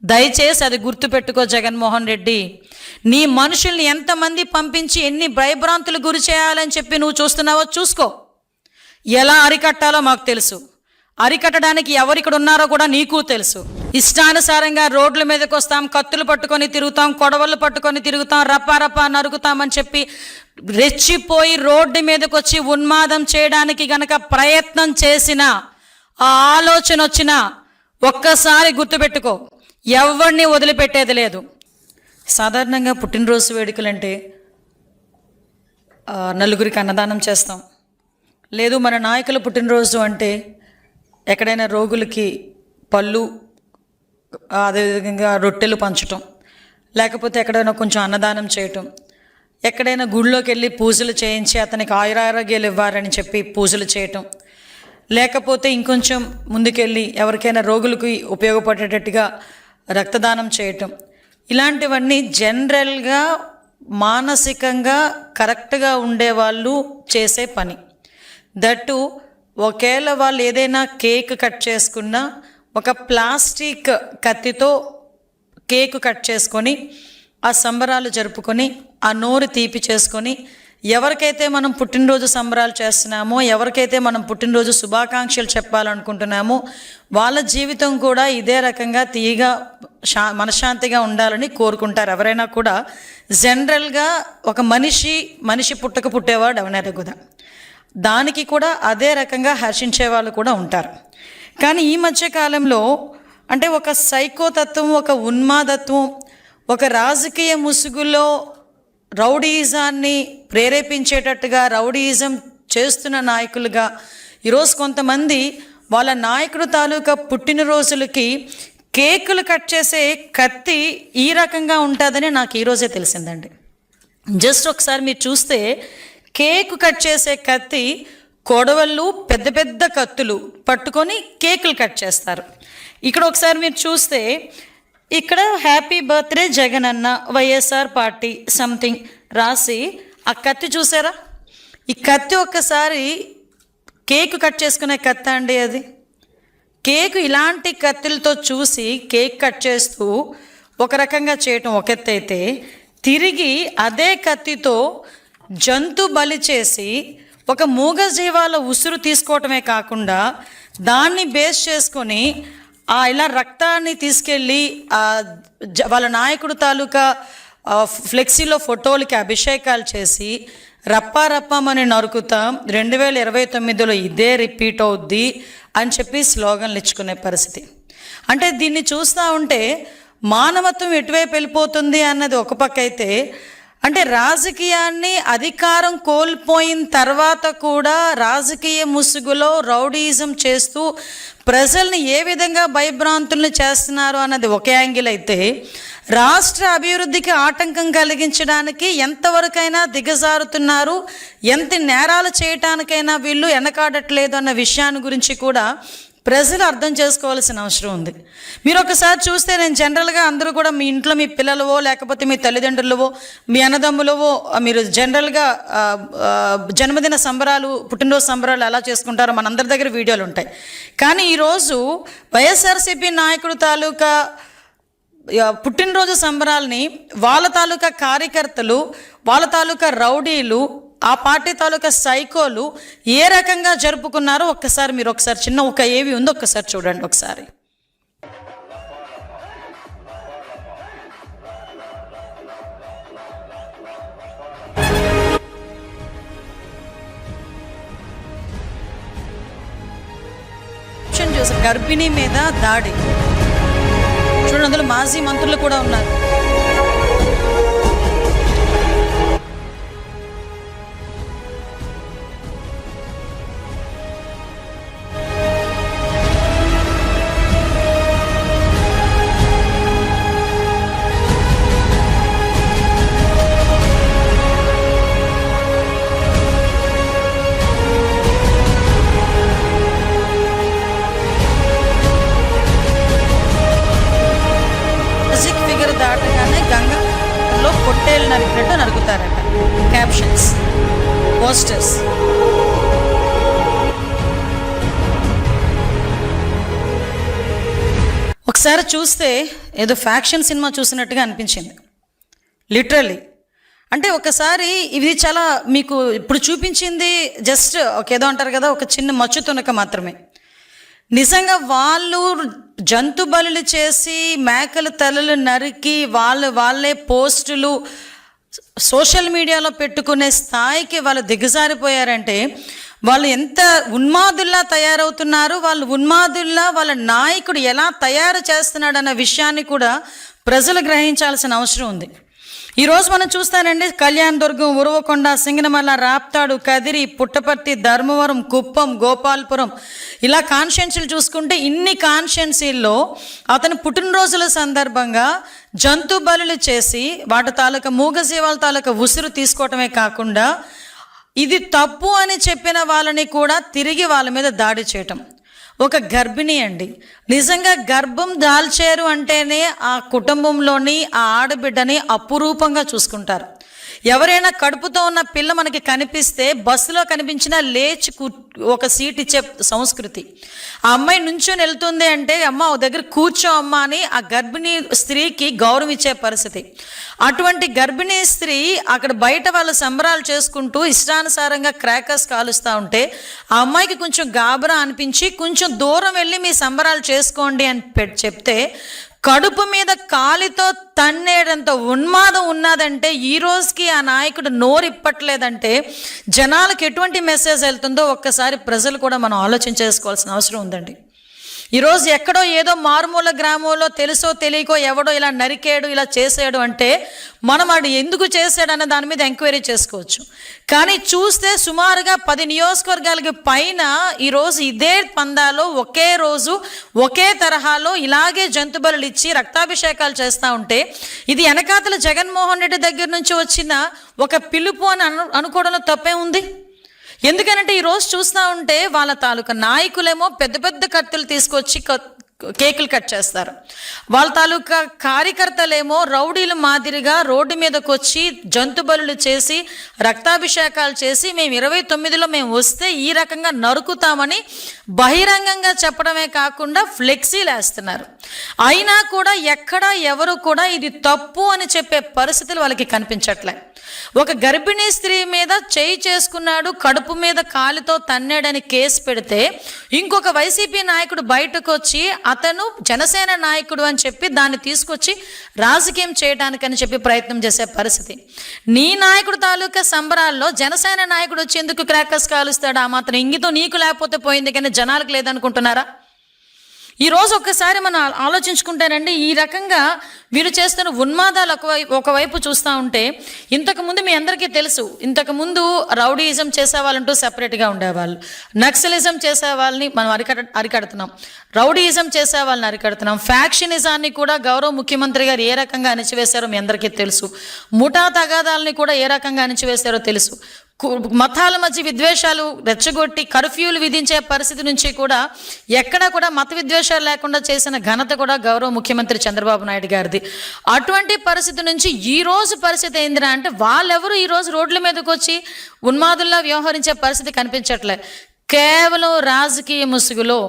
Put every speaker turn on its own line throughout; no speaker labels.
దయచేసి అది గుర్తుపెట్టుకో జగన్మోహన్ రెడ్డి. నీ మనుషుల్ని ఎంతమంది పంపించి ఎన్ని భయభ్రాంతులు గురి చేయాలని చెప్పి నువ్వు చూస్తున్నావో చూసుకో. ఎలా అరికట్టాలో మాకు తెలుసు. అరికట్టడానికి ఎవరిక్కడ ఉన్నారో కూడా నీకు తెలుసు. ఇష్టానుసారంగా రోడ్ల మీదకి వస్తాం, కత్తులు పట్టుకొని తిరుగుతాం, కొడవళ్ళు పట్టుకొని తిరుగుతాం, రపా నరుగుతామని చెప్పి రెచ్చిపోయి రోడ్డు మీదకి వచ్చి ఉన్మాదం చేయడానికి గనక ప్రయత్నం చేసిన ఆ ఆలోచన వచ్చినా ఒక్కసారి గుర్తుపెట్టుకో, ఎవరిని వదిలిపెట్టేది లేదు. సాధారణంగా పుట్టినరోజు వేడుకలంటే నలుగురికి అన్నదానం చేస్తాం. లేదు మన నాయకుల పుట్టినరోజు అంటే ఎక్కడైనా రోగులకి పళ్ళు, అదేవిధంగా రొట్టెలు పంచటం, లేకపోతే ఎక్కడైనా కొంచెం అన్నదానం చేయటం, ఎక్కడైనా గుళ్ళోకి వెళ్ళి పూజలు చేయించి అతనికి ఆయురారోగ్యాలు ఇవ్వాలని చెప్పి పూజలు చేయటం, లేకపోతే ఇంకొంచెం ముందుకెళ్ళి ఎవరికైనా రోగులకి ఉపయోగపడేటట్టుగా రక్తదానం చేయటం, ఇలాంటివన్నీ జనరల్గా మానసికంగా కరెక్ట్గా ఉండేవాళ్ళు చేసే పని. దట్టు ఒకవేళ వాళ్ళు ఏదైనా కేక్ కట్ చేసుకున్నా ఒక ప్లాస్టిక్ కత్తితో కేక్ కట్ చేసుకొని ఆ సంబరాలు జరుపుకొని ఆ నోరు తీపి చేసుకొని ఎవరికైతే మనం పుట్టినరోజు సంబరాలు చేస్తున్నామో, ఎవరికైతే మనం పుట్టినరోజు శుభాకాంక్షలు చెప్పాలనుకుంటున్నామో వాళ్ళ జీవితం కూడా ఇదే రకంగా తీయగా మనశ్శాంతిగా ఉండాలని కోరుకుంటారు ఎవరైనా కూడా. జనరల్గా ఒక మనిషి పుట్టేవాడు ఎవరైనా కూడా దానికి కూడా అదే రకంగా హర్షించే వాళ్ళు కూడా ఉంటారు. కానీ ఈ మధ్యకాలంలో అంటే ఒక సైకోతత్వం, ఒక ఉన్మాదత్వం, ఒక రాజకీయ ముసుగులో రౌడీయిజాన్ని ప్రేరేపించేటట్టుగా రౌడీయిజం చేస్తున్న నాయకులుగా ఈరోజు కొంతమంది వాళ్ళ నాయకుడు తాలూకా పుట్టినరోజులకి కేకులు కట్ చేసే కత్తి ఈ రకంగా ఉంటుందని నాకు ఈరోజే తెలిసిందండి. జస్ట్ ఒకసారి మీరు చూస్తే కేకు కట్ చేసే కత్తి, కొడవళ్ళు, పెద్ద పెద్ద కత్తులు పట్టుకొని కేకులు కట్ చేస్తారు. ఇక్కడ ఒకసారి మీరు చూస్తే ఇక్కడ హ్యాపీ బర్త్డే జగన్ అన్న వైఎస్ఆర్ పార్టీ సంథింగ్ రాసి ఆ కత్తి చూసారా? ఈ కత్తి ఒక్కసారి కేకు కట్ చేసుకునే కత్తి అండి అది. కేకు ఇలాంటి కత్తులతో చూసి కేక్ కట్ చేస్తూ ఒక రకంగా చేయటం ఒక ఎత్తు అయితే, తిరిగి అదే కత్తితో జంతు బలి చేసి ఒక మూగజీవాల ఉసురు తీసుకోవటమే కాకుండా దాన్ని బేస్ చేసుకొని ఇలా రక్తాన్ని తీసుకెళ్ళి వాళ్ళ నాయకుడు తాలూకా ఫ్లెక్సీలో ఫోటోలకి అభిషేకాలు చేసి రప్పామని నరుకుతాం, 2029లో ఇదే రిపీట్ అవుద్ది అని చెప్పి స్లోగన్లు ఇచ్చుకునే పరిస్థితి. అంటే దీన్ని చూస్తూ ఉంటే మానవత్వం ఎటువైపు వెళ్ళిపోతుంది అన్నది ఒక పక్క అయితే, అంటే రాజకీయాన్ని అధికారం కోల్పోయిన తర్వాత కూడా రాజకీయ ముసుగులో రౌడీయిజం చేస్తూ ప్రజల్ని ఏ విధంగా భయభ్రాంతుల్ని చేస్తున్నారు అన్నది ఒక యాంగిల్ అయితే, రాష్ట్ర అభివృద్ధికి ఆటంకం కలిగించడానికి ఎంతవరకైనా దిగజారుతున్నారు, ఎంత నేరాలు చేయటానికైనా వీళ్ళు వెనకాడట్లేదు అన్న విషయాన్ని గురించి కూడా ప్రజలు అర్థం చేసుకోవాల్సిన అవసరం ఉంది. మీరు ఒకసారి చూస్తే, నేను జనరల్గా అందరూ కూడా మీ ఇంట్లో మీ పిల్లలవో లేకపోతే మీ తల్లిదండ్రులవో మీ అన్నదమ్ములవో మీరు జనరల్గా జన్మదిన సంబరాలు, పుట్టినరోజు సంబరాలు ఎలా చేసుకుంటారో మనందరి దగ్గర వీడియోలు ఉంటాయి. కానీ ఈరోజు వైఎస్ఆర్సీపీ నాయకుడు తాలూకా పుట్టినరోజు సంబరాల్ని వాళ్ళ తాలూకా కార్యకర్తలు, వాళ్ళ తాలూకా రౌడీలు, ఆ పార్టీ తాలూకా సైకోలు ఏ రకంగా జరుపుకున్నారో ఒక్కసారి మీరు చిన్న ఒక ఏవి ఉందో ఒక్కసారి చూడండి. ఒకసారి గర్భిణీ మీద దాడి చూడండి, అందులో మాజీ మంత్రులు కూడా ఉన్నారు. దాటగానే గంగలో పొట్టేలు నరికినట్టు నరుకుతారట. Captions, posters. ఒకసారి చూస్తే ఏదో ఫ్యాక్షన్ సినిమా చూసినట్టుగా అనిపించింది, లిటరల్లీ. అంటే ఒకసారి ఇది చాలా మీకు ఇప్పుడు చూపించింది జస్ట్ ఏదో అంటారు కదా, ఒక చిన్న మచ్చు తునక మాత్రమే. నిజంగా వాళ్ళు జంతు బలులు చేసి మేకల తలలు నరికి వాళ్ళే పోస్టులు సోషల్ మీడియాలో పెట్టుకునే స్థాయికి వాళ్ళు దిగజారిపోయారంటే వాళ్ళు ఎంత ఉన్మాదుల్లా తయారవుతున్నారు, వాళ్ళు ఉన్మాదుల్లా వాళ్ళ నాయకుడు ఎలా తయారు చేస్తున్నాడు అన్న విషయాన్ని కూడా ప్రజలు గ్రహించాల్సిన అవసరం ఉంది. ఈరోజు మనం చూస్తానండి, కళ్యాణదుర్గం, ఉరవకొండ, సింగనమల, రాప్తాడు, కదిరి, పుట్టపర్తి, ధర్మవరం, కుప్పం, గోపాల్పురం, ఇలా కాన్స్టిట్యున్సీలు చూసుకుంటే ఇన్ని కాన్స్టిట్యున్సీల్లో అతని పుట్టినరోజుల సందర్భంగా జంతు బలులు చేసి వాటి తాలూకా మూగజీవాల తాలూకా ఉసురు తీసుకోవటమే కాకుండా ఇది తప్పు అని చెప్పిన వాళ్ళని కూడా తిరిగి వాళ్ళ మీద దాడి చేయటం. ఒక గర్భిణి అండి, నిజంగా గర్భం దాల్చారు అంటేనే ఆ కుటుంబంలోని ఆ ఆడబిడ్డని అపురూపంగా చూసుకుంటారు. ఎవరైనా కడుపుతో ఉన్న పిల్ల మనకి కనిపిస్తే బస్సులో కనిపించినా లేచి ఒక సీట్ ఇచ్చే సంస్కృతి. ఆ అమ్మాయి నుంచొని వెళ్తుంది అంటే అమ్మ ఓ దగ్గర కూర్చో అమ్మ అని ఆ గర్భిణీ స్త్రీకి గౌరవం ఇచ్చే పరిస్థితి. అటువంటి గర్భిణీ స్త్రీ అక్కడ బయట వాళ్ళు సంబరాలు చేసుకుంటూ ఇష్టానుసారంగా క్రాకర్స్ కాలుస్తూ ఉంటే ఆ అమ్మాయికి కొంచెం గాబరా అనిపించి కొంచెం దూరం వెళ్ళి మీ సంబరాలు చేసుకోండి అని చెప్తే కడుపు మీద కాలితో తన్నేడంత ఉన్మాదం ఉన్నదంటే ఈ రోజుకి ఆ నాయకుడు నోరిప్పట్లేదంటే జనాలకు ఎటువంటి మెసేజ్ వెళ్తుందో ఒక్కసారి ప్రజలు కూడా మనం ఆలోచించేసుకోవాల్సిన అవసరం ఉందండి. ఈరోజు ఎక్కడో ఏదో మారుమూల గ్రామంలో తెలుసో తెలియకో ఎవడో ఇలా నరికాడు ఇలా చేసాడు అంటే మనం వాడు ఎందుకు చేశాడు అన్న దాని మీద ఎంక్వైరీ చేసుకోవచ్చు. కానీ చూస్తే సుమారుగా 10 నియోజకవర్గాలకి పైన ఈరోజు ఇదే పందాలో ఒకే రోజు ఒకే తరహాలో ఇలాగే జంతు బలులు ఇచ్చి రక్తాభిషేకాలు చేస్తూ ఉంటే ఇది వెనకాతల జగన్మోహన్ రెడ్డి దగ్గర నుంచి వచ్చిన ఒక పిలుపు అని అనుకోవడంలో తప్పే ఉంది. ఎందుకనంటే ఈరోజు చూస్తూ ఉంటే వాళ్ళ తాలూకా నాయకులేమో పెద్ద పెద్ద కత్తులు తీసుకొచ్చి కేకులు కట్ చేస్తారు, వాళ్ళ తాలూకా కార్యకర్తలేమో రౌడీలు మాదిరిగా రోడ్డు మీదకి వచ్చి జంతు బలులు చేసి రక్తాభిషేకాలు చేసి మేము 29లో మేము వస్తే ఈ రకంగా నరుకుతామని బహిరంగంగా చెప్పడమే కాకుండా ఫ్లెక్సీలు వేస్తున్నారు. అయినా కూడా ఎక్కడ ఎవరు కూడా ఇది తప్పు అని చెప్పే పరిస్థితులు వాళ్ళకి కనిపించట్లే. ఒక గర్భిణీ స్త్రీ మీద చేయి చేసుకున్నాడు, కడుపు మీద కాలుతో తన్నాడని కేసు పెడితే ఇంకొక వైసీపీ నాయకుడు బయటకు వచ్చి అతను జనసేన నాయకుడు అని చెప్పి దాన్ని తీసుకొచ్చి రాజకీయం చేయడానికని చెప్పి ప్రయత్నం చేసే పరిస్థితి. నీ నాయకుడు తాలూకా సంబరాల్లో జనసేన నాయకుడు వచ్చి ఎందుకు క్రాకర్స్ కాలుస్తాడు? ఆ మాత్రం ఇంగితో నీకు లేకపోతే పోయింది కానీ జనాలకు లేదనుకుంటున్నారా? ఈరోజు ఒక్కసారి మనం ఆలోచించుకుంటానండి, ఈ రకంగా వీళ్ళు చేస్తున్న ఉన్మాదాలు ఒకవైపు చూస్తూ ఉంటే ఇంతకుముందు మీ అందరికీ తెలుసు, ఇంతకుముందు రౌడీయిజం చేసేవాళ్ళంటూ సెపరేట్గా ఉండేవాళ్ళు, నక్సలిజం చేసేవాళ్ళని మనం అరికడుతున్నాం, రౌడీయిజం చేసేవాళ్ళని అరికడుతున్నాం, ఫ్యాక్షనిజాన్ని కూడా గౌరవ ముఖ్యమంత్రి గారు ఏ రకంగా అణిచివేశారో మీ అందరికీ తెలుసు, ముఠా తగాదాలని కూడా ఏ రకంగా అణిచివేశారో తెలుసు, మతాల మధ్య విద్వేషాలు రెచ్చగొట్టి కర్ఫ్యూలు విధించే పరిస్థితి నుంచి కూడా ఎక్కడా కూడా మత విద్వేషాలు లేకుండా చేసిన ఘనత కూడా గౌరవ ముఖ్యమంత్రి చంద్రబాబు నాయుడు గారిది. అటువంటి పరిస్థితి నుంచి ఈ రోజు పరిస్థితి ఏందిరా అంటే వాళ్ళెవరు ఈరోజు రోడ్ల మీదకి వచ్చి ఉన్మాదుల్లా వ్యవహరించే పరిస్థితి కనిపించట్లే. కేవలం రాజకీయ ముసుగులో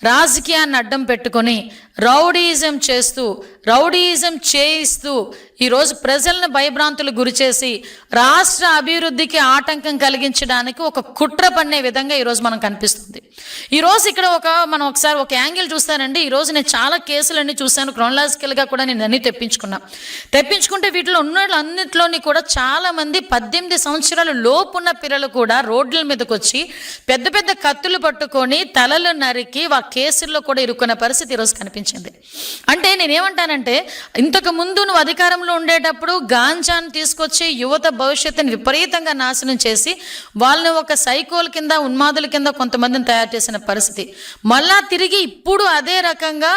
రాజకీయాన్ని అడ్డం పెట్టుకొని రౌడీయిజం చేస్తూ రౌడీయిజం చేయిస్తూ ఈరోజు ప్రజలను భయభ్రాంతులు గురిచేసి రాష్ట్ర అభివృద్ధికి ఆటంకం కలిగించడానికి ఒక కుట్ర పన్నే విధంగా ఈరోజు మనం కనిపిస్తుంది. ఈరోజు ఇక్కడ మనం ఒకసారి ఒక యాంగిల్ చూస్తానండి. ఈరోజు నేను చాలా కేసులన్నీ చూశాను, క్రోనలాజికల్గా కూడా నేను అన్నీ తెప్పించుకుంటే వీటిలో ఉన్న అన్నింటిలోని కూడా చాలామంది 18 సంవత్సరాల లోపున్న పిల్లలు కూడా రోడ్ల మీదకి వచ్చి పెద్ద పెద్ద కత్తులు పట్టుకొని తలలు నరికి కేసుల్లో కూడా ఇరుక్కున్న పరిస్థితి ఈరోజు కనిపించింది. అంటే నేనేమంటానంటే ఇంతకు ముందు నువ్వు అధికారంలో ఉండేటప్పుడు గాంజాను తీసుకొచ్చి యువత భవిష్యత్తుని విపరీతంగా నాశనం చేసి వాళ్ళని ఒక సైకోల కింద ఉన్మాదుల కింద కొంతమందిని తయారు చేసిన పరిస్థితి, మళ్ళా తిరిగి ఇప్పుడు అదే రకంగా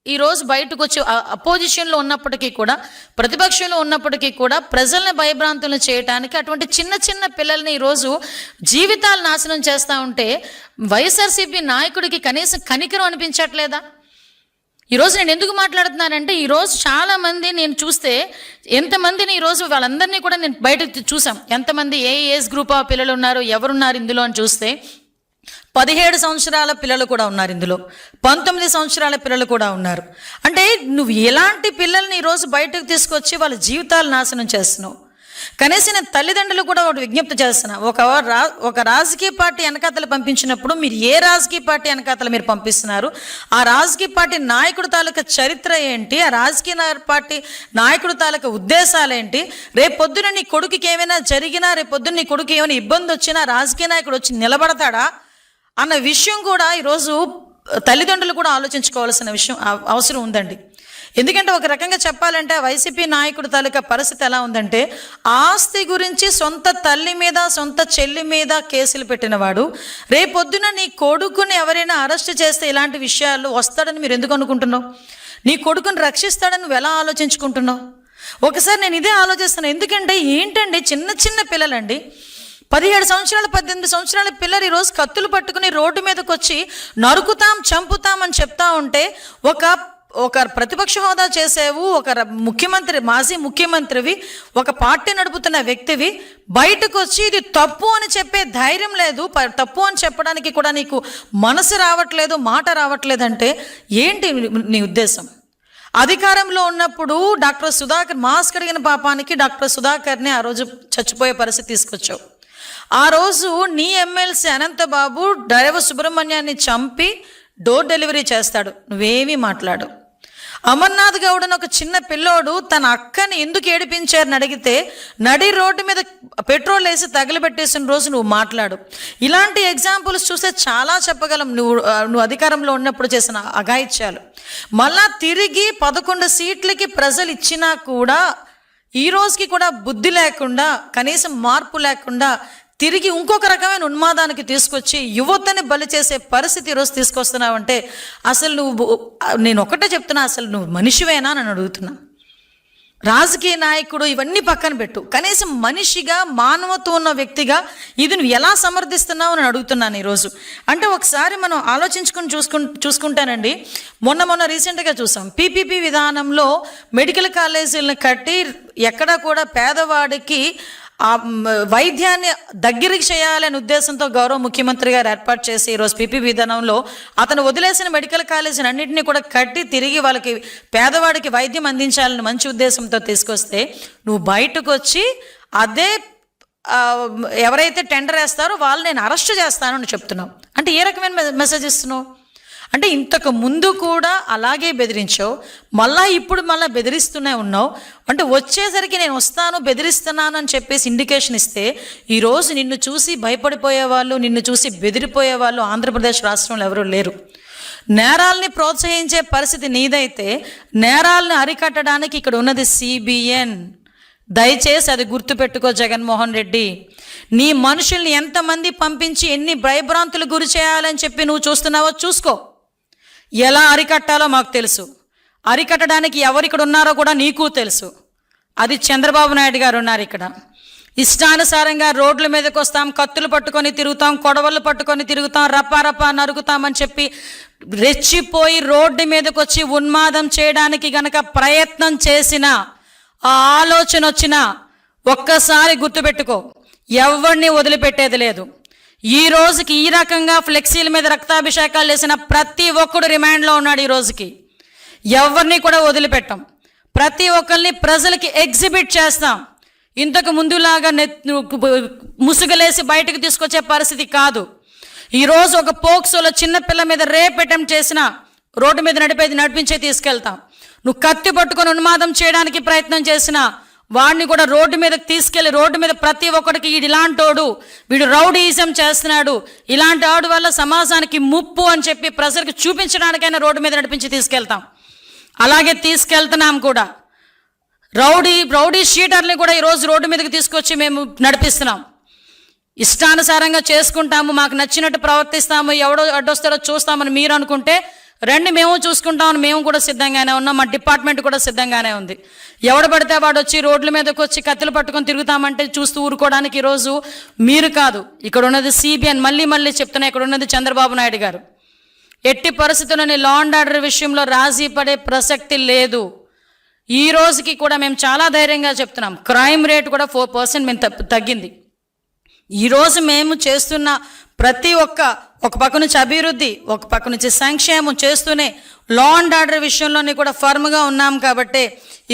ఈరోజు బయటకు వచ్చి అపోజిషన్లో ఉన్నప్పటికీ కూడా ప్రతిపక్షంలో ఉన్నప్పటికీ కూడా ప్రజల్ని భయభ్రాంతులను చేయడానికి అటువంటి చిన్న చిన్న పిల్లల్ని ఈరోజు జీవితాలు నాశనం చేస్తూ ఉంటే వైఎస్ఆర్సీపీ నాయకుడికి కనీసం కనికరం అనిపించట్లేదా? ఈరోజు నేను ఎందుకు మాట్లాడుతున్నానంటే ఈరోజు చాలామంది నేను చూస్తే ఎంతమందిని ఈరోజు వాళ్ళందరినీ కూడా నేను బయట చూసాం, ఎంతమంది ఏ ఏజ్ గ్రూప్ ఆఫ్ పిల్లలు ఉన్నారు, ఎవరున్నారు ఇందులో అని చూస్తే 17 సంవత్సరాల పిల్లలు కూడా ఉన్నారు ఇందులో, 19 సంవత్సరాల పిల్లలు కూడా ఉన్నారు. అంటే నువ్వు ఎలాంటి పిల్లల్ని ఈరోజు బయటకు తీసుకొచ్చి వాళ్ళ జీవితాలు నాశనం చేస్తున్నావు? కనీసం నేను తల్లిదండ్రులు కూడా ఒకటి విజ్ఞప్తి చేస్తున్నా, ఒక రాజకీయ పార్టీ వెనకాతలు పంపించినప్పుడు మీరు ఏ రాజకీయ పార్టీ వెనకాతలు మీరు పంపిస్తున్నారు, ఆ రాజకీయ పార్టీ నాయకుడు తాలూకా చరిత్ర ఏంటి, ఆ రాజకీయ పార్టీ నాయకుడు తాలూకా ఉద్దేశాలు ఏంటి, రేపొద్దున నీ కొడుకుకి ఏమైనా జరిగినా, రేపొద్దున నీ కొడుకు ఏమైనా ఇబ్బంది వచ్చినా రాజకీయ నాయకుడు వచ్చి నిలబడతాడా అన్న విషయం కూడా ఈరోజు తల్లిదండ్రులు కూడా ఆలోచించుకోవాల్సిన విషయం అవసరం ఉందండి. ఎందుకంటే ఒక రకంగా చెప్పాలంటే వైసీపీ నాయకుడు తాలూకా పరిస్థితి ఎలా ఉందంటే, ఆస్తి గురించి సొంత తల్లి మీద సొంత చెల్లి మీద కేసులు పెట్టినవాడు రేపొద్దున నీ కొడుకుని ఎవరైనా అరెస్ట్ చేస్తే ఇలాంటి విషయాలు వస్తాడని మీరు ఎందుకు అనుకుంటున్నావు? నీ కొడుకుని రక్షిస్తాడని నువ్వు ఎలా ఆలోచించుకుంటున్నావు? ఒకసారి నేను ఇదే ఆలోచిస్తున్నాను. ఎందుకంటే ఏంటండి, చిన్న చిన్న పిల్లలండి, 17 సంవత్సరాలు 18 సంవత్సరాల పిల్లలు ఈరోజు కత్తులు పట్టుకుని రోడ్డు మీదకి వచ్చి నరుకుతాం చంపుతాం అని చెప్తా ఉంటే, ఒక ప్రతిపక్ష హోదా చేసేవు, ఒక మాజీ ముఖ్యమంత్రివి, ఒక పార్టీ నడుపుతున్న వ్యక్తివి బయటకు వచ్చి ఇది తప్పు అని చెప్పే ధైర్యం లేదు, తప్పు అని చెప్పడానికి కూడా నీకు మనసు రావట్లేదు, మాట రావట్లేదంటే ఏంటి నీ ఉద్దేశం? అధికారంలో ఉన్నప్పుడు డాక్టర్ సుధాకర్ మాస్క్ అడిగిన పాపానికి డాక్టర్ సుధాకర్ని ఆ రోజు చచ్చిపోయే పరిస్థితి తీసుకొచ్చావు. ఆ రోజు నీ ఎమ్మెల్సీ అనంతబాబు డ్రైవర్ సుబ్రహ్మణ్యాన్ని చంపి డోర్ డెలివరీ చేస్తాడు, నువ్వేమీ మాట్లాడు. అమర్నాథ్ గౌడ్ అని ఒక చిన్న పిల్లోడు తన అక్కని ఎందుకు ఏడిపించారని అడిగితే నడి రోడ్డు మీద పెట్రోల్ వేసి తగిలిపెట్టేసిన రోజు నువ్వు మాట్లాడు. ఇలాంటి ఎగ్జాంపుల్స్ చూస్తే చాలా చెప్పగలం. నువ్వు అధికారంలో ఉన్నప్పుడు చేసిన అఘాయిత్యాలు మళ్ళా తిరిగి 11 సీట్లకి ప్రజలు ఇచ్చినా కూడా ఈ రోజుకి కూడా బుద్ధి లేకుండా, కనీసం మార్పు లేకుండా తిరిగి ఇంకొక రకమైన ఉన్మాదానికి తీసుకొచ్చి యువతని బలి చేసే పరిస్థితి ఈరోజు తీసుకొస్తున్నావంటే అసలు నేను ఒకటే చెప్తున్నా, అసలు నువ్వు మనిషివేనా అని అడుగుతున్నా. రాజకీయ నాయకుడు ఇవన్నీ పక్కన పెట్టు, కనీసం మనిషిగా మానవత్వం ఉన్న వ్యక్తిగా ఇది నువ్వు ఎలా సమర్థిస్తున్నావు అని అడుగుతున్నాను ఈరోజు. అంటే ఒకసారి మనం ఆలోచించుకుని చూసుకుంటానండి. మొన్న రీసెంట్గా చూసాం, పీపీపీ విధానంలో మెడికల్ కాలేజీలను కట్టి ఎక్కడా కూడా పేదవాడికి ఆ వైద్యాన్ని దగ్గరికి చేయాలనే ఉద్దేశంతో గౌరవ ముఖ్యమంత్రి గారు ఏర్పాటు చేసి ఈరోజు పీపీ విధానంలో అతను వదిలేసిన మెడికల్ కాలేజీని అన్నింటినీ కూడా కట్టి తిరిగి వాళ్ళకి పేదవాడికి వైద్యం అందించాలని మంచి ఉద్దేశంతో తీసుకొస్తే నువ్వు బయటకు వచ్చి అదే ఎవరైతే టెండర్ వేస్తారో వాళ్ళు నేను అరెస్ట్ చేస్తానని చెప్తున్నావు. అంటే ఏ రకమైన మెసేజ్ ఇస్తున్నావు? అంటే ఇంతకు ముందు కూడా అలాగే బెదిరించావు, ఇప్పుడు బెదిరిస్తూనే ఉన్నావు. అంటే వచ్చేసరికి నేను వస్తాను బెదిరిస్తున్నాను అని చెప్పేసి ఇండికేషన్ ఇస్తే ఈరోజు నిన్ను చూసి భయపడిపోయేవాళ్ళు, నిన్ను చూసి బెదిరిపోయేవాళ్ళు ఆంధ్రప్రదేశ్ రాష్ట్రంలో ఎవరూ లేరు. నేరాల్ని ప్రోత్సహించే పరిస్థితి నీదైతే నేరాలను అరికట్టడానికి ఇక్కడ ఉన్నది CBN. దయచేసి అది గుర్తుపెట్టుకో జగన్మోహన్ రెడ్డి. నీ మనుషుల్ని ఎంతమంది పంపించి ఎన్ని భయభ్రాంతులు గురి చేయాలని చెప్పి నువ్వు చూస్తున్నావో చూసుకో. ఎలా అరికట్టాలో మాకు తెలుసు, అరికట్టడానికి ఎవరు ఇక్కడ ఉన్నారో కూడా నీకు తెలుసు. అది చంద్రబాబు నాయుడు గారు ఉన్నారు ఇక్కడ. ఇష్టానుసారంగా రోడ్ల మీదకి వస్తాం, కత్తులు పట్టుకొని తిరుగుతాం, కొడవళ్ళు పట్టుకొని తిరుగుతాం, రపా నరుగుతామని చెప్పి రెచ్చిపోయి రోడ్డు మీదకి వచ్చి ఉన్మాదం చేయడానికి గనక ప్రయత్నం చేసిన ఆ ఆలోచన వచ్చినా ఒక్కసారి గుర్తుపెట్టుకో, ఎవరిని వదిలిపెట్టేది లేదు. ఈ రోజుకి ఈ రకంగా ఫ్లెక్సీల మీద రక్తాభిషేకాలు చేసిన ప్రతి ఒక్కడు రిమాండ్లో ఉన్నాడు. ఈ రోజుకి ఎవరిని కూడా వదిలిపెట్టాం, ప్రతి ఒక్కరిని ప్రజలకి ఎగ్జిబిట్ చేస్తాం. ఇంతకు ముందులాగా ముసుగులేసి బయటకు తీసుకొచ్చే పరిస్థితి కాదు. ఈరోజు ఒక పోక్సోలో చిన్నపిల్ల మీద రేప్ అటెంప్ట్ చేసిన రోడ్డు మీద నడిపించే తీసుకెళ్తాం. నువ్వు కత్తి పట్టుకొని ఉన్మాదం చేయడానికి ప్రయత్నం చేసినా వాడిని కూడా రోడ్డు మీదకి తీసుకెళ్ళి రోడ్డు మీద ప్రతి ఒక్కడికి ఇలాంటోడు, వీడు రౌడీయిజం చేస్తున్నాడు, ఇలాంటి ఆడు వల్ల సమాజానికి ముప్పు అని చెప్పి ప్రజలకు చూపించడానికైనా రోడ్డు మీద నడిపించి తీసుకెళ్తాం. అలాగే తీసుకెళ్తున్నాం కూడా. రౌడీ షీటర్ని కూడా ఈరోజు రోడ్డు మీదకి తీసుకొచ్చి మేము నడిపిస్తున్నాం. ఇష్టానుసారంగా చేసుకుంటాము, మాకు నచ్చినట్టు ప్రవర్తిస్తాము, ఎవడో అడ్డొస్తాడో చూస్తామని మీరు అనుకుంటే రండి, మేము చూసుకుంటామని మేము కూడా సిద్ధంగానే ఉన్నాం. మా డిపార్ట్మెంట్ కూడా సిద్ధంగానే ఉంది. ఎవడు పడితే వాడు వచ్చి రోడ్ల మీదకి వచ్చి కత్తులు పట్టుకొని తిరుగుతామంటే చూస్తూ ఊరుకోవడానికి ఈరోజు మీరు కాదు, ఇక్కడ ఉన్నది CBN. మళ్ళీ చెప్తున్నా, ఇక్కడ ఉన్నది చంద్రబాబు నాయుడు గారు. ఎట్టి పరిస్థితుల్లోని లా అండ్ ఆర్డర్ విషయంలో రాజీ పడే ప్రసక్తి లేదు. ఈ రోజుకి కూడా మేము చాలా ధైర్యంగా చెప్తున్నాం, క్రైమ్ రేట్ కూడా 4% మేము తగ్గింది. ఈరోజు మేము చేస్తున్న ప్రతి ఒక పక్క నుంచి అభివృద్ధి, ఒక పక్క నుంచి సంక్షేమం చేస్తూనే లా అండ్ ఆర్డర్ విషయంలోని కూడా ఫర్మ్గా ఉన్నాం. కాబట్టి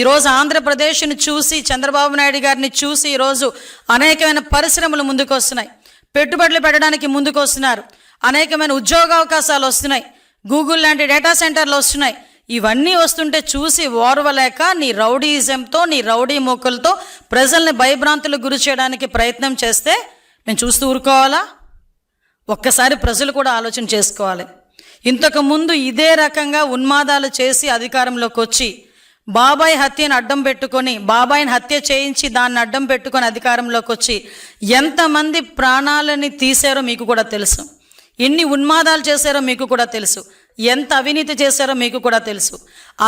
ఈరోజు ఆంధ్రప్రదేశ్ని చూసి, చంద్రబాబు నాయుడు గారిని చూసి ఈరోజు అనేకమైన పరిశ్రమలు ముందుకు వస్తున్నాయి, పెట్టుబడులు పెట్టడానికి ముందుకు వస్తున్నారు, అనేకమైన ఉద్యోగ అవకాశాలు వస్తున్నాయి, గూగుల్ లాంటి డేటా సెంటర్లు వస్తున్నాయి. ఇవన్నీ వస్తుంటే చూసి ఓర్వలేక నీ రౌడీయిజంతో, నీ రౌడీ మోకలతో ప్రజల్ని భయభ్రాంతులకు గురి చేయడానికి ప్రయత్నం చేస్తే మేము చూస్తూ ఊరుకోవాలా? ఒక్కసారి ప్రజలు కూడా ఆలోచన చేసుకోవాలి. ఇంతకుముందు ఇదే రకంగా ఉన్మాదాలు చేసి అధికారంలోకి వచ్చి బాబాయ్ హత్యను అడ్డం పెట్టుకొని, బాబాయిని హత్య చేయించి దాన్ని అడ్డం పెట్టుకొని అధికారంలోకి వచ్చి ఎంతమంది ప్రాణాలని తీశారో మీకు కూడా తెలుసు, ఎన్ని ఉన్మాదాలు చేశారో మీకు కూడా తెలుసు, ఎంత అవినీతి చేశారో మీకు కూడా తెలుసు.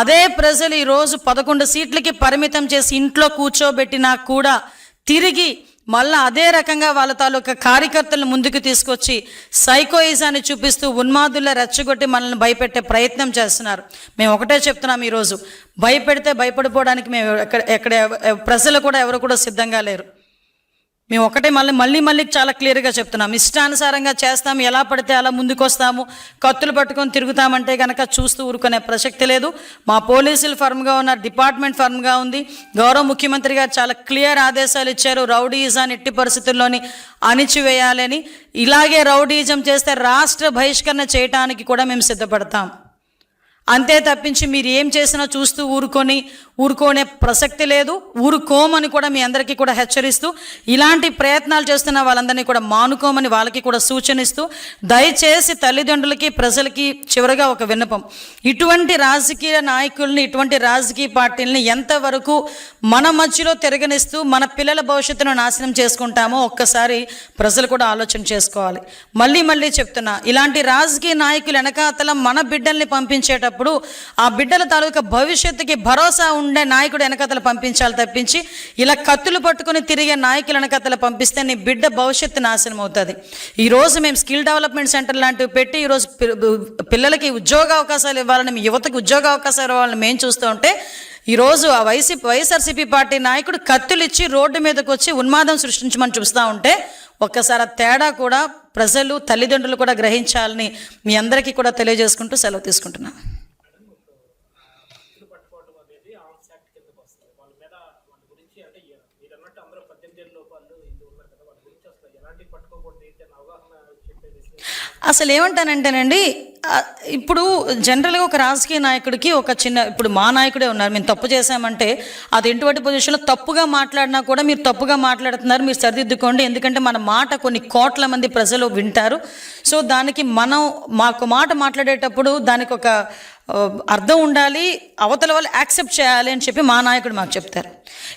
అదే ప్రజలు ఈరోజు 11 సీట్లకి పరిమితం చేసి ఇంట్లో కూర్చోబెట్టినా కూడా తిరిగి మళ్ళీ అదే రకంగా వాళ్ళ తాలూకా కార్యకర్తలను ముందుకు తీసుకొచ్చి సైకోయిజాన్ని చూపిస్తూ ఉన్మాదుల్లో రెచ్చగొట్టి మనల్ని భయపెట్టే ప్రయత్నం చేస్తున్నారు. మేము ఒకటే చెప్తున్నాం, ఈరోజు భయపెడితే భయపడిపోవడానికి మేము ఎక్కడ ప్రజలు కూడా ఎవరు కూడా సిద్ధంగా లేరు. మేము ఒకటే మళ్ళీ చాలా క్లియర్గా చెప్తున్నాం, ఇష్టానుసారంగా చేస్తాం, ఎలా పడితే అలా ముందుకు వస్తాము, కత్తులు పట్టుకొని తిరుగుతామంటే కనుక చూస్తూ ఊరుకునే ప్రసక్తి లేదు. మా పోలీసులు ఫర్మ్గా ఉన్నారు, డిపార్ట్మెంట్ ఫర్మ్గా ఉంది. గౌరవ ముఖ్యమంత్రి గారు చాలా క్లియర్ ఆదేశాలు ఇచ్చారు, రౌడీయిజాన్ని ఎట్టి పరిస్థితుల్లోని అణిచివేయాలని. ఇలాగే రౌడీయిజం చేస్తే రాష్ట్ర బహిష్కరణ చేయడానికి కూడా మేము సిద్ధపడతాం. అంతే తప్పించి మీరు ఏం చేసినా చూస్తూ ఊరుకోనే ప్రసక్తి లేదు, ఊరుకోమని కూడా మీ అందరికీ కూడా హెచ్చరిస్తూ, ఇలాంటి ప్రయత్నాలు చేస్తున్న వాళ్ళందరినీ కూడా మానుకోమని వాళ్ళకి కూడా సూచనిస్తూ, దయచేసి తల్లిదండ్రులకి ప్రజలకి చివరిగా ఒక విన్నపం, ఇటువంటి రాజకీయ నాయకుల్ని, ఇటువంటి రాజకీయ పార్టీలని ఎంతవరకు మన మధ్యలో తిరగనిస్తూ మన పిల్లల భవిష్యత్తును నాశనం చేసుకుంటామో ఒక్కసారి ప్రజలు కూడా ఆలోచన చేసుకోవాలి. మళ్ళీ చెప్తున్నా, ఇలాంటి రాజకీయ నాయకులు వెనకాతల మన బిడ్డల్ని పంపించేటప్పుడు ఆ బిడ్డల తాలూకా భవిష్యత్తుకి భరోసా ఉండే నాయకుడు వెనకతలు పంపించాలి తప్పించి ఇలా కత్తులు పట్టుకుని తిరిగే నాయకులు వెనకతలు పంపిస్తే నీ బిడ్డ భవిష్యత్తు నాశనం అవుతుంది. ఈరోజు మేము స్కిల్ డెవలప్మెంట్ సెంటర్ లాంటివి పెట్టి ఈరోజు పిల్లలకి ఉద్యోగ అవకాశాలు ఇవ్వాలని, యువతకు ఉద్యోగ అవకాశాలు ఇవ్వాలని మేము చూస్తూ ఉంటే, ఈరోజు ఆ వైఎస్ఆర్సీపీ పార్టీ నాయకుడు కత్తులు ఇచ్చి రోడ్డు మీదకి వచ్చి ఉన్మాదం సృష్టించమని చూస్తూ ఉంటే ఒక్కసారి తేడా కూడా ప్రజలు, తల్లిదండ్రులు కూడా గ్రహించాలని మీ అందరికీ కూడా తెలియజేసుకుంటూ సెలవు తీసుకుంటున్నాను. అసలు ఏమంటానంటేనండి, ఇప్పుడు జనరల్గా ఒక రాజకీయ నాయకుడికి ఇప్పుడు మా నాయకుడే ఉన్నారు, మేము తప్పు చేశామంటే అది ఎటువంటి పొజిషన్లో తప్పుగా మాట్లాడినా కూడా మీరు తప్పుగా మాట్లాడుతున్నారు, మీరు సరిదిద్దుకోండి, ఎందుకంటే మన మాట కొన్ని కోట్ల మంది ప్రజలు వింటారు. సో దానికి మాకు మాట మాట్లాడేటప్పుడు దానికి ఒక అర్థం ఉండాలి, అవతల వాళ్ళు యాక్సెప్ట్ చేయాలి అని చెప్పి మా నాయకుడు మాకు చెప్తారు.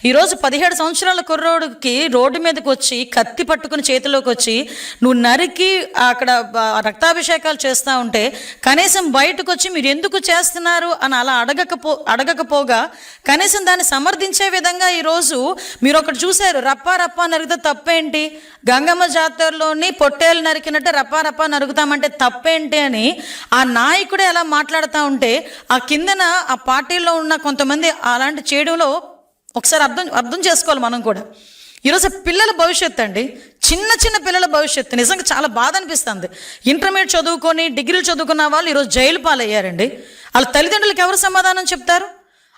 ఈరోజు 17 సంవత్సరాల కుర్రోడికి రోడ్డు మీదకి వచ్చి కత్తి పట్టుకుని చేతిలోకి వచ్చి నువ్వు నరికి అక్కడ రక్తాభిషేకాలు చేస్తూ ఉంటే కనీసం బయటకు వచ్చి మీరు ఎందుకు చేస్తున్నారు అని అలా అడగకపోగా కనీసం దాన్ని సమర్థించే విధంగా ఈరోజు మీరు ఒకటి చూశారు, రప్పా నరిగితే తప్పేంటి, గంగమ్మ జాతరలోని పొట్టేలు నరికినట్టే రప్పా నరుగుతామంటే తప్పేంటి అని ఆ నాయకుడే ఎలా మాట్లాడుతూ ఉంటే ఆ కిందన ఆ పార్టీలో ఉన్న కొంతమంది అలాంటి చేయడంలో ఒకసారి అర్థం చేసుకోవాలి మనం కూడా. ఈరోజు పిల్లల భవిష్యత్తు అండి, చిన్న పిల్లల భవిష్యత్తు నిజంగా చాలా బాధ అనిపిస్తుంది. ఇంటర్మీడియట్ చదువుకొని డిగ్రీలు చదువుకున్న వాళ్ళు ఈరోజు జైలు పాలయ్యారండి. వాళ్ళ తల్లిదండ్రులకు ఎవరు సమాధానం చెప్తారు?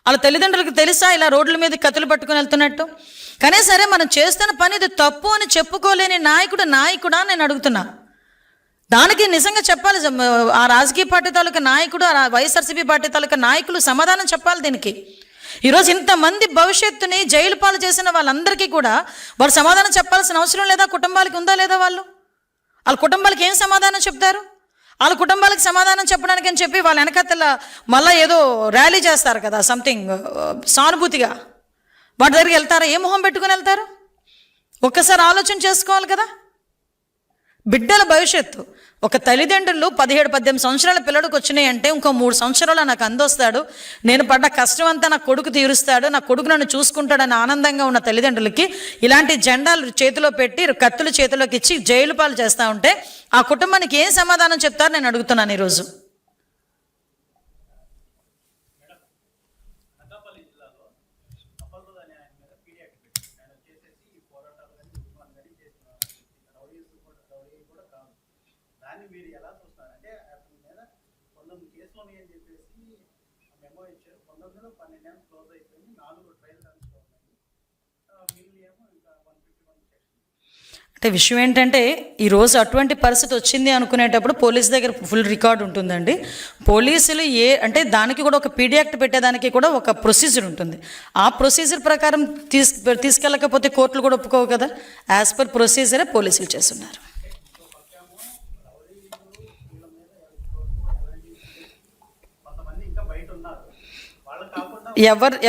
వాళ్ళ తల్లిదండ్రులకు తెలుసా ఇలా రోడ్ల మీద కత్తులు పట్టుకుని వెళ్తున్నట్టు? కానీ సరే మనం చేస్తున్న పని ఇది తప్పు అని చెప్పుకోలేని నాయకుడా నేను అడుగుతున్నా. దానికి నిజంగా చెప్పాలి, ఆ రాజకీయ పార్టీ తాలూకా నాయకుడు, ఆ వైఎస్ఆర్సీపీ పార్టీ తాలూకా నాయకులు సమాధానం చెప్పాలి దీనికి. ఈరోజు ఇంతమంది భవిష్యత్తుని జైలు పాలు చేసిన వాళ్ళందరికీ కూడా వాళ్ళు సమాధానం చెప్పాల్సిన అవసరం లేదా? కుటుంబాలకి ఉందా లేదా? వాళ్ళ కుటుంబాలకి ఏం సమాధానం చెప్తారు? వాళ్ళ కుటుంబాలకు సమాధానం చెప్పడానికి అని చెప్పి వాళ్ళ వెనకతల మళ్ళీ ఏదో ర్యాలీ చేస్తారు కదా, సంథింగ్ సానుభూతిగా, వాటి దగ్గరికి వెళ్తారా? ఏ మొహం పెట్టుకుని వెళ్తారు? ఒక్కసారి ఆలోచన చేసుకోవాలి కదా. బిడ్డల భవిష్యత్తు, ఒక తల్లిదండ్రులు 17-18 సంవత్సరాల పిల్లడికి వచ్చినాయి అంటే ఇంకో 3 సంవత్సరాలు నాకు అందొస్తాడు, నేను పడ్డ కష్టం అంతా నా కొడుకు తీరుస్తాడు, నా కొడుకు నన్ను చూసుకుంటాడని ఆనందంగా ఉన్న తల్లిదండ్రులకి ఇలాంటి జెండాలు చేతిలో పెట్టి కత్తులు చేతిలోకి ఇచ్చి జైలు పాలు చేస్తూ ఉంటే ఆ కుటుంబానికి ఏం సమాధానం చెప్తారు నేను అడుగుతున్నాను ఈరోజు.
దాన్ని మీరు ఎలా చూస్తున్నారు? అంటే అతని మీద 19 కేసులు ఉన్నాయని చెప్పేసి మెమో ఇచ్చారు. 19లో 12 ఏమో క్లోజ్ అయిపోయింది, 4 ట్రయల్ రన్స్ ఉన్నాయి, మిగిలిన ఏమో ఇంకా 151 సెక్షన్.
అంటే విషయం ఏంటంటే ఈరోజు అటువంటి పరిస్థితి వచ్చింది అనుకునేటప్పుడు పోలీస్ దగ్గర ఫుల్ రికార్డ్ ఉంటుందండి. పోలీసులు అంటే దానికి కూడా ఒక పీడీ యాక్ట్ పెట్టేదానికి కూడా ఒక ప్రొసీజర్ ఉంటుంది. ఆ ప్రొసీజర్ ప్రకారం తీసుకెళ్ళకపోతే కోర్టులు కూడా ఒప్పుకోవు కదా. యాజ్ పర్ ప్రొసీజరే పోలీసులు చేస్తున్నారు.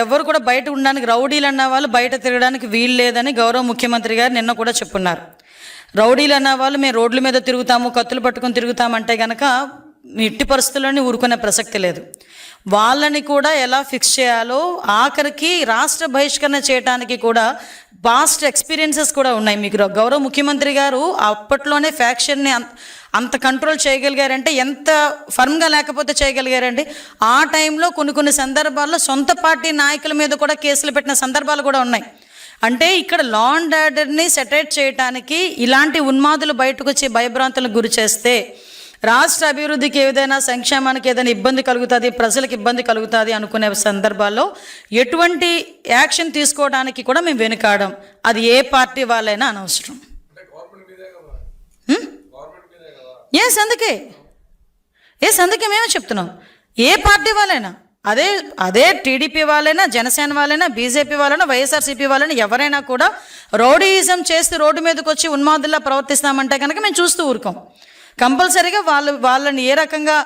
ఎవరు కూడా బయట ఉండడానికి, రౌడీలు అన్న వాళ్ళు బయట తిరగడానికి వీలు లేదని గౌరవ ముఖ్యమంత్రి గారు నిన్న కూడా చెప్పున్నారు. రౌడీలు అన్న వాళ్ళు మేము రోడ్ల మీద తిరుగుతాము, కత్తులు పట్టుకొని తిరుగుతామంటే కనుక ఎట్టి పరిస్థితుల్లోనే ఊరుకునే ప్రసక్తి లేదు. వాళ్ళని కూడా ఎలా ఫిక్స్ చేయాలో, ఆఖరికి రాష్ట్ర బహిష్కరణ చేయడానికి కూడా పాస్ట్ ఎక్స్పీరియన్సెస్ కూడా ఉన్నాయి. మీకు గౌరవ ముఖ్యమంత్రి గారు అప్పట్లోనే ఫ్యాక్షన్ని అంత కంట్రోల్ చేయగలిగారంటే ఎంత ఫర్మ్గా లేకపోతే చేయగలిగారండి. ఆ టైంలో కొన్ని సందర్భాల్లో సొంత పార్టీ నాయకుల మీద కూడా కేసులు పెట్టిన సందర్భాలు కూడా ఉన్నాయి. అంటే ఇక్కడ లా అండ్ ఆర్డర్ని సెటరేట్ చేయడానికి ఇలాంటి ఉన్మాదులు బయటకు వచ్చి భయభ్రాంతులకు గురి చేస్తే రాష్ట్ర అభివృద్ధికి ఏదైనా, సంక్షేమానికి ఏదైనా ఇబ్బంది కలుగుతుంది, ప్రజలకు ఇబ్బంది కలుగుతుంది అనుకునే సందర్భాల్లో ఎటువంటి యాక్షన్ తీసుకోవడానికి కూడా మేము వెనుకాడం. అది ఏ పార్టీ వాళ్ళైనా అనవసరం. అందుకే మేమే చెప్తున్నాం, ఏ పార్టీ వాళ్ళైనా, అదే టీడీపీ వాళ్ళైనా, జనసేన వాళ్ళైనా, బీజేపీ వాళ్ళైనా, వైఎస్ఆర్సీపీ వాళ్ళైనా, ఎవరైనా కూడా రౌడీయిజం చేసి రోడ్డు మీదకి వచ్చి ఉన్మాదుల్లా ప్రవర్తిస్తామంటే కనుక మేము చూస్తూ ఊరుకోం. కంపల్సరీగా వాళ్ళని ఏ రకంగా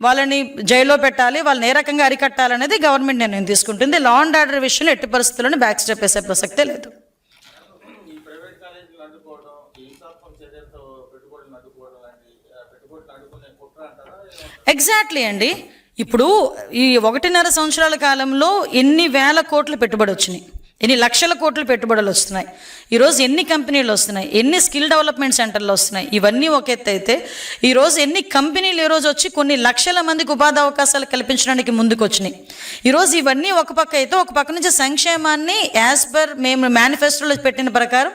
వాళ్ళని జైల్లో పెట్టాలి, వాళ్ళని ఏ రకంగా అరికట్టాలనేది గవర్నమెంట్ నిర్ణయం తీసుకుంటుంది. లా అండ్ ఆర్డర్ విషయంలో ఎట్టి పరిస్థితుల్లోనే బ్యాక్ స్టెప్ వేసే ప్రసక్తే లేదు. ఎగ్జాక్ట్లీ అండి. ఇప్పుడు ఈ 1.5 సంవత్సరాల కాలంలో ఎన్ని వేల కోట్లు పెట్టుబడి వచ్చినాయి, ఎన్ని లక్షల కోట్లు పెట్టుబడులు వస్తున్నాయి, ఈరోజు ఎన్ని కంపెనీలు వస్తున్నాయి, ఎన్ని స్కిల్ డెవలప్మెంట్ సెంటర్లు వస్తున్నాయి. ఇవన్నీ ఒక ఎత్తు అయితే ఈరోజు ఎన్ని కంపెనీలు ఈరోజు వచ్చి కొన్ని లక్షల మందికి ఉపాధి అవకాశాలు కల్పించడానికి ముందుకు వచ్చినాయి. ఈరోజు ఇవన్నీ ఒక పక్క అయితే, ఒక పక్క నుంచి సంక్షేమాన్ని యాజ్ పర్ మేము మేనిఫెస్టోలో పెట్టిన ప్రకారం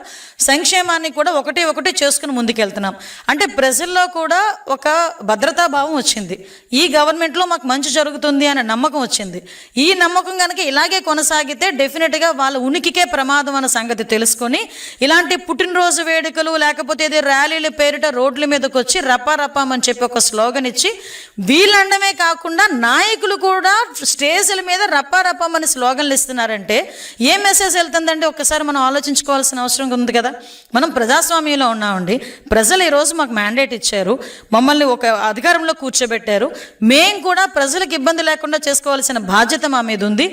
సంక్షేమాన్ని కూడా ఒకటి చేసుకుని ముందుకెళ్తున్నాం. అంటే ప్రజల్లో కూడా ఒక భద్రతాభావం వచ్చింది. ఈ గవర్నమెంట్లో మాకు మంచి జరుగుతుంది అనే నమ్మకం వచ్చింది. ఈ నమ్మకం కనుక ఇలాగే కొనసాగితే డెఫినెట్గా వాళ్ళ ఉనికికే ప్రమాదం అన్న సంగతి తెలుసుకొని ఇలాంటి పుట్టినరోజు వేడుకలు లేకపోతే ఏదో ర్యాలీల పేరిట రోడ్ల మీదకి వచ్చి రపారపామని చెప్పి ఒక స్లోగన్ ఇచ్చి వీళ్ళండమే కాకుండా నాయకులు కూడా స్టేజ్ల మీద రపారపామని స్లోగన్లు ఇస్తున్నారంటే ఏ మెసేజ్ వెళ్తుందండి? ఒక్కసారి మనం ఆలోచించుకోవాల్సిన అవసరం ఉంది కదా. మనం ప్రజాస్వామ్యంలో ఉన్నామండి. ప్రజలు ఈరోజు మాకు మ్యాండేట్ ఇచ్చారు, మమ్మల్ని ఒక అధికారంలో కూర్చోబెట్టారు. మేము కూడా ప్రజలకు ఇబ్బంది లేకుండా చేసుకోవాల్సిన బాధ్యత మా మీద ఉంది.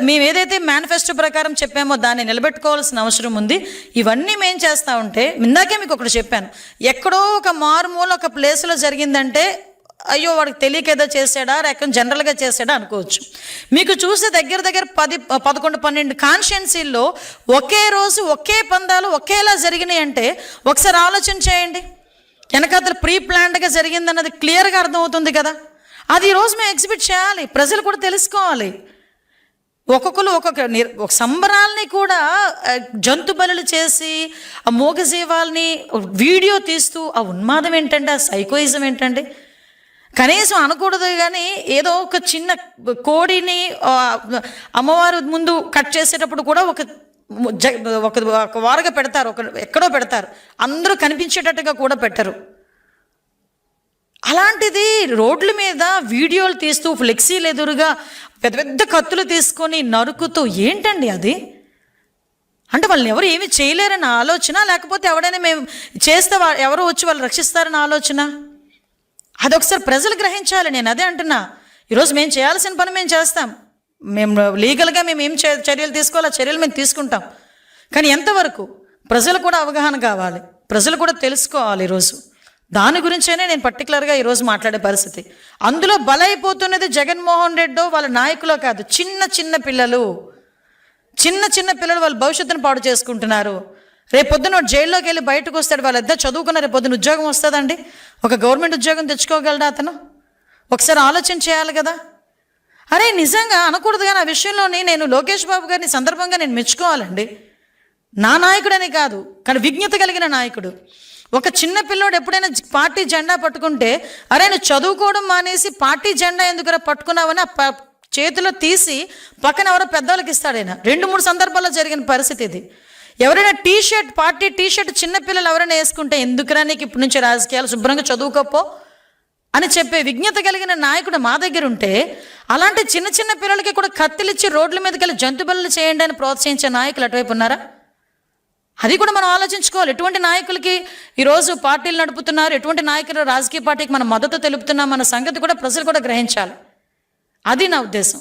మేము ఏదైతే మేనిఫెస్టో ప్రకారం చెప్పామో దాన్ని నిలబెట్టుకోవాల్సిన అవసరం ఉంది. ఇవన్నీ మేము చేస్తూ ఉంటే, ఇందాకే మీకు ఒకటి చెప్పాను, ఎక్కడో ఒక మారుమూల ఒక ప్లేస్లో జరిగిందంటే అయ్యో వాడికి తెలియక ఏదో చేసాడా, లేక జనరల్గా చేసాడా అనుకోవచ్చు. మీకు చూస్తే దగ్గర 10, 11, 12 కాన్స్టిట్యున్సీల్లో ఒకే రోజు ఒకే పందాలు ఒకేలా జరిగినాయి అంటే ఒకసారి ఆలోచన చేయండి. వెనకాతలు ప్రీ ప్లాన్డ్గా జరిగిందన్నది క్లియర్గా అర్థమవుతుంది కదా. అది ఈరోజు మేము ఎగ్జిబిట్ చేయాలి, ప్రజలు కూడా తెలుసుకోవాలి. ఒక్కొక్కరు ఒక సంబరాల్ని కూడా జంతు బలులు చేసి ఆ మూగజీవాల్ని వీడియో తీస్తూ ఆ ఉన్మాదం ఏంటంటే, ఆ సైకోయిజం ఏంటంటే, కనీసం అనకూడదు. కానీ ఏదో ఒక చిన్న కోడిని అమ్మవారు ముందు కట్ చేసేటప్పుడు కూడా ఒక వారుగా పెడతారు, ఎక్కడో పెడతారు, అందరూ కనిపించేటట్టుగా కూడా పెట్టరు. అలాంటిది రోడ్ల మీద వీడియోలు తీస్తూ ఫ్లెక్సీలు ఎదురుగా పెద్ద కత్తులు తీసుకొని నరుకుతూ ఏంటండి అది? అంటే వాళ్ళని ఎవరు ఏమి చేయలేరన్న ఆలోచన, లేకపోతే ఎవడైనా మేము చేస్తే ఎవరో వచ్చి వాళ్ళు రక్షిస్తారన్న ఆలోచన? అదొకసారి ప్రజలు గ్రహించాలి. నేను అదే అంటున్నా, ఈరోజు మేము చేయాల్సిన పని మేము చేస్తాం, మేము లీగల్గా మేము ఏం చర్యలు తీసుకోవాలో చర్యలు మేము తీసుకుంటాం. కానీ ఎంతవరకు ప్రజలు కూడా అవగాహన కావాలి, ప్రజలు కూడా తెలుసుకోవాలి. ఈరోజు దాని గురించేనే నేను పర్టికులర్గా ఈరోజు మాట్లాడే పరిస్థితి. అందులో బలైపోతున్నది జగన్మోహన్ రెడ్డో వాళ్ళ నాయకులో కాదు, చిన్న పిల్లలు వాళ్ళ భవిష్యత్తును పాడు చేసుకుంటున్నారు. రేపొద్దున జైల్లోకి వెళ్ళి బయటకు వస్తాడు, వాళ్ళిద్దరు చదువుకున్న రేపొద్దున ఉద్యోగం వస్తుందండి, ఒక గవర్నమెంట్ ఉద్యోగం తెచ్చుకోగలడా అతను? ఒకసారి ఆలోచన చేయాలి కదా. అరే నిజంగా అనకూడదు, కానీ ఆ విషయంలోని నేను లోకేష్ బాబు గారిని సందర్భంగా నేను మెచ్చుకోవాలండి. నా నాయకుడని కాదు, కానీ విజ్ఞత కలిగిన నాయకుడు. ఒక చిన్న పిల్లోడు ఎప్పుడైనా పార్టీ జెండా పట్టుకుంటే, అరే నువ్వు చదువుకోవడం మానేసి పార్టీ జెండా ఎందుకురా పట్టుకున్నావని చేతిలో తీసి పక్కన ఎవరో పెద్దవాళ్ళకి ఇస్తాడైనా. 2-3 సందర్భాల్లో జరిగిన పరిస్థితి ఇది. ఎవరైనా పార్టీ టీషర్ట్ చిన్నపిల్లలు ఎవరైనా వేసుకుంటే, ఎందుకురా నీకు ఇప్పటి నుంచి రాజకీయాలు, శుభ్రంగా చదువుకోపో అని చెప్పే విజ్ఞత కలిగిన నాయకుడు మా దగ్గర ఉంటే, అలాంటి చిన్న చిన్న పిల్లలకి కూడా కత్తిలిచ్చి రోడ్ల మీదకి వెళ్ళి జంతు బలులు చేయండి అని ప్రోత్సహించే నాయకులు అటువైపు ఉన్నారా? అది కూడా మనం ఆలోచించుకోవాలి. ఎటువంటి నాయకులకి ఈరోజు పార్టీలు నడుపుతున్నారు, ఎటువంటి నాయకులు రాజకీయ పార్టీకి మనం మద్దతు తెలుపుతున్నాం అన్న సంగతి కూడా ప్రజలు కూడా గ్రహించాలి. అది నా ఉద్దేశం.